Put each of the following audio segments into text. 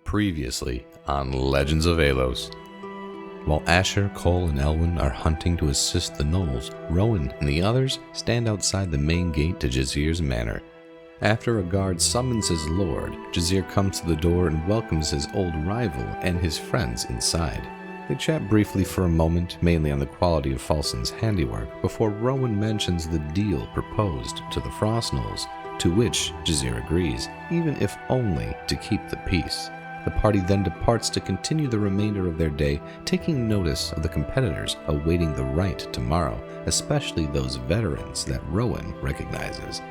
Previously on Legends of Aelos. While Asher, Cole, and Elwyn are hunting to assist the gnolls, Rowan and the others stand outside the main gate to Jazir's manor. After a guard summons his lord, Jazir comes to the door and welcomes his old rival and his friends inside. They chat briefly for a moment, mainly on the quality of Falson's handiwork, before Rowan mentions the deal proposed to the Frost Gnolls, to which Jazir agrees, even if only to keep the peace. The party then departs to continue the remainder of their day, taking notice of the competitors awaiting the right tomorrow, especially those veterans that Rowan recognizes.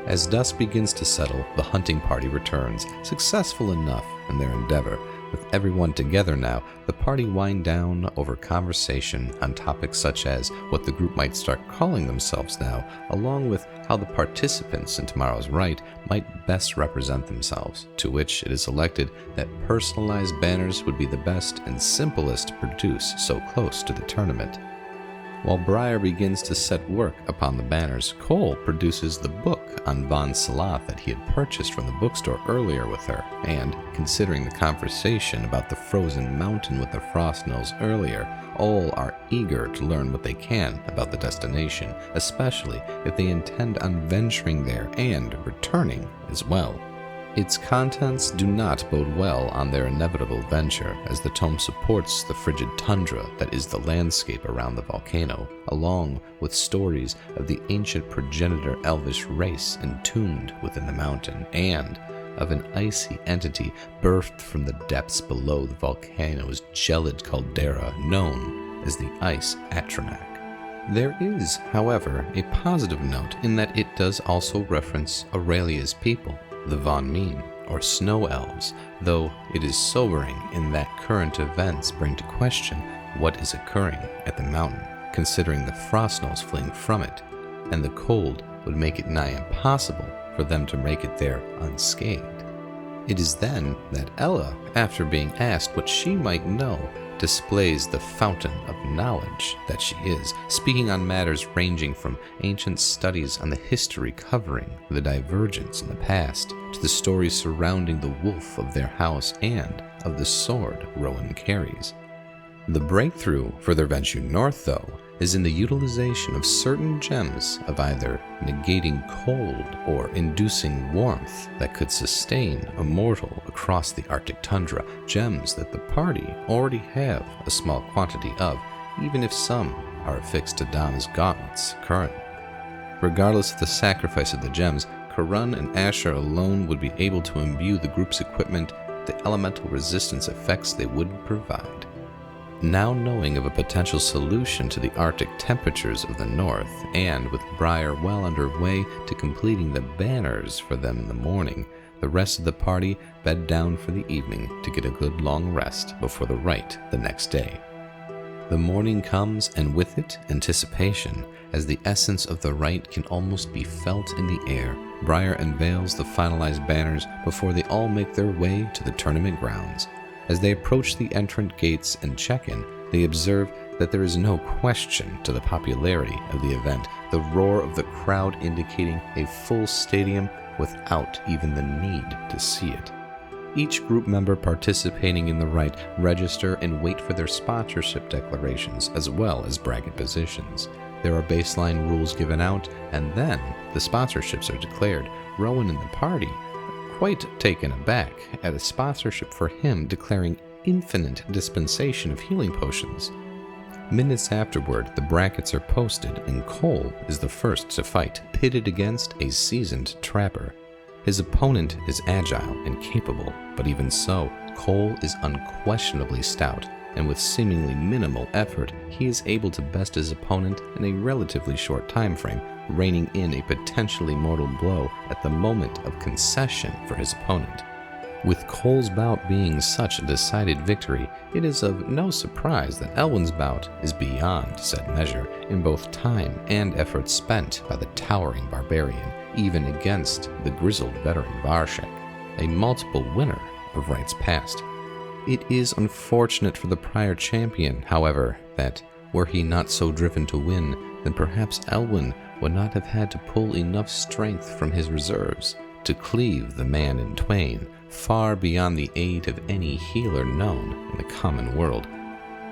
As dusk begins to settle, the hunting party returns, successful enough in their endeavor. With everyone together now, the party wind down over conversation on topics such as what the group might start calling themselves now, along with how the participants in tomorrow's rite might best represent themselves, to which it is elected that personalized banners would be the best and simplest to produce so close to the tournament. While Briar begins to set work upon the banners, Cole produces the book on Von Salath that he had purchased from the bookstore earlier with her, and, considering the conversation about the frozen mountain with the Frost Gnolls earlier, all are eager to learn what they can about the destination, especially if they intend on venturing there and returning as well. Its contents do not bode well on their inevitable venture, as the tome supports the frigid tundra that is the landscape around the volcano, along with stories of the ancient progenitor elvish race entombed within the mountain, and of an icy entity birthed from the depths below the volcano's gelid caldera known as the Ice Atronak. There is, however, a positive note in that it does also reference Aurelia's people, the Von Meen, or Snow Elves, though it is sobering in that current events bring to question what is occurring at the mountain, considering the Frost Gnolls fleeing from it, and the cold would make it nigh impossible for them to make it there unscathed. It is then that Ella, after being asked what she might know, displays the fountain of knowledge that she is, speaking on matters ranging from ancient studies on the history covering the divergence in the past, to the stories surrounding the wolf of their house and of the sword Rowan carries. The breakthrough for their venture north, though, is in the utilization of certain gems of either negating cold or inducing warmth that could sustain a mortal across the Arctic tundra, gems that the party already have a small quantity of, even if some are affixed to Dom's gauntlets currently. Regardless of the sacrifice of the gems, Karun and Asher alone would be able to imbue the group's equipment with the elemental resistance effects they would provide. Now knowing of a potential solution to the Arctic temperatures of the north, and with Briar well underway to completing the banners for them in the morning, the rest of the party bed down for the evening to get a good long rest before the rite the next day. The morning comes, and with it, anticipation, as the essence of the rite can almost be felt in the air. Briar unveils the finalized banners before they all make their way to the tournament grounds. As they approach the entrant gates and check-in, they observe that there is no question to the popularity of the event, the roar of the crowd indicating a full stadium without even the need to see it. Each group member participating in the rite register and wait for their sponsorship declarations as well as bracket positions. There are baseline rules given out, and then the sponsorships are declared. Rowan and the party quite taken aback at a sponsorship for him declaring infinite dispensation of healing potions. Minutes afterward, the brackets are posted, and Cole is the first to fight, pitted against a seasoned trapper. His opponent is agile and capable, but even so, Cole is unquestionably stout, and with seemingly minimal effort, he is able to best his opponent in a relatively short time frame, reining in a potentially mortal blow at the moment of concession for his opponent. With Cole's bout being such a decided victory, it is of no surprise that Elwyn's bout is beyond said measure in both time and effort spent by the towering barbarian, even against the grizzled veteran Varshek, a multiple winner of rites past. It is unfortunate for the prior champion, however, that were he not so driven to win, then perhaps Elwyn would not have had to pull enough strength from his reserves to cleave the man in twain, far beyond the aid of any healer known in the common world.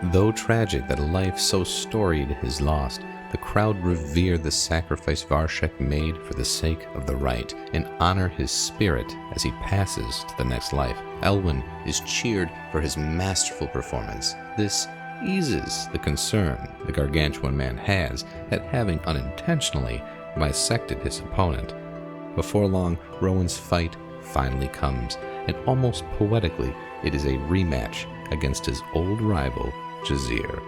Though tragic that a life so storied is lost, the crowd revere the sacrifice Varshek made for the sake of the right and honor his spirit as he passes to the next life. Elwyn is cheered for his masterful performance. This eases the concern the Gargantuan man has at having unintentionally bisected his opponent. Before long, Rowan's fight finally comes, and almost poetically, it is a rematch against his old rival, Jazir.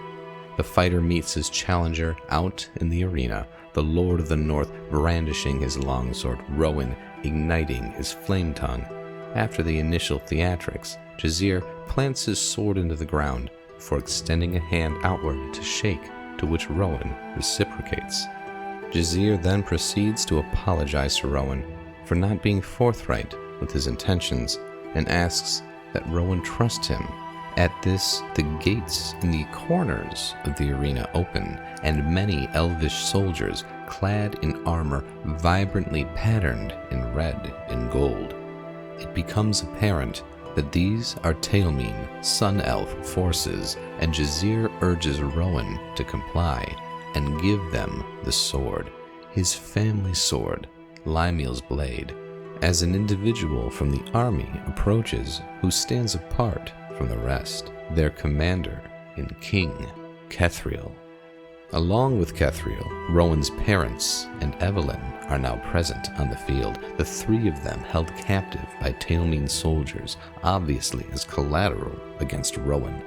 The fighter meets his challenger out in the arena, the Lord of the North brandishing his longsword, Rowan igniting his flame tongue. After the initial theatrics, Jazir plants his sword into the ground before extending a hand outward to shake, to which Rowan reciprocates. Jazir then proceeds to apologize to Rowan for not being forthright with his intentions and asks that Rowan trust him. At this, the gates in the corners of the arena open, and many elvish soldiers, clad in armor vibrantly patterned in red and gold. It becomes apparent that these are Tailmine, Sun Elf forces, and Jazir urges Rowan to comply and give them the sword, his family sword, Lymeal's blade. As an individual from the army approaches who stands apart from the rest, their commander in King Kethriel. Along with Kethriel, Rowan's parents and Evelyn are now present on the field, the three of them held captive by Tailmine soldiers, obviously as collateral against Rowan.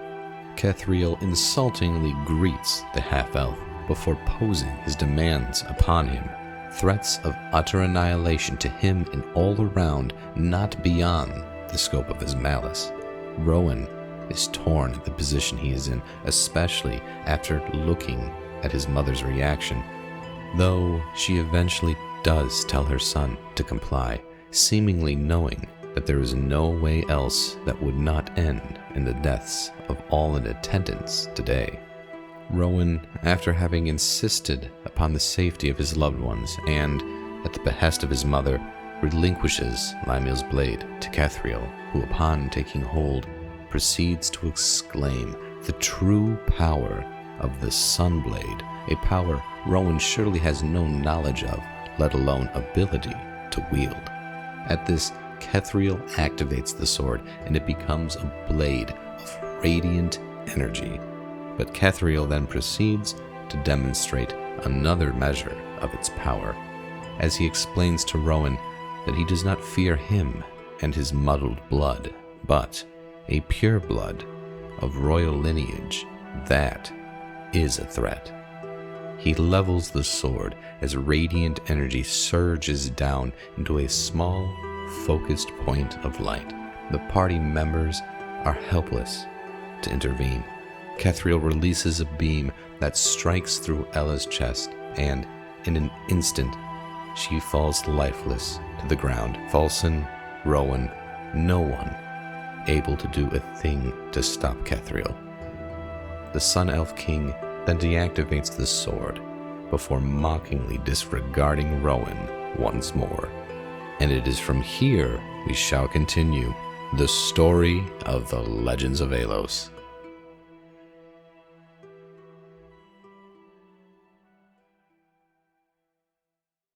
Kethriel insultingly greets the half-elf before posing his demands upon him, threats of utter annihilation to him and all around, not beyond the scope of his malice. Rowan is torn at the position he is in, especially after looking at his mother's reaction, though she eventually does tell her son to comply, seemingly knowing that there is no way else that would not end in the deaths of all in attendance today. Rowan, after having insisted upon the safety of his loved ones and, at the behest of his mother, relinquishes Lymeal's blade to Kethriel, who upon taking hold proceeds to exclaim the true power of the Sunblade, a power Rowan surely has no knowledge of, let alone ability to wield. At this, Kethriel activates the sword and it becomes a blade of radiant energy. But Kethriel then proceeds to demonstrate another measure of its power, as he explains to Rowan that he does not fear him and his muddled blood, but a pure blood of royal lineage that is a threat. He levels the sword as radiant energy surges down into a small, focused point of light. The party members are helpless to intervene. Kethriel releases a beam that strikes through Ella's chest, and in an instant, she falls lifeless to the ground. Falson, Rowan, no one able to do a thing to stop Kethriel. The Sun Elf King then deactivates the sword before mockingly disregarding Rowan once more. And it is from here we shall continue the story of the Legends of Aelos.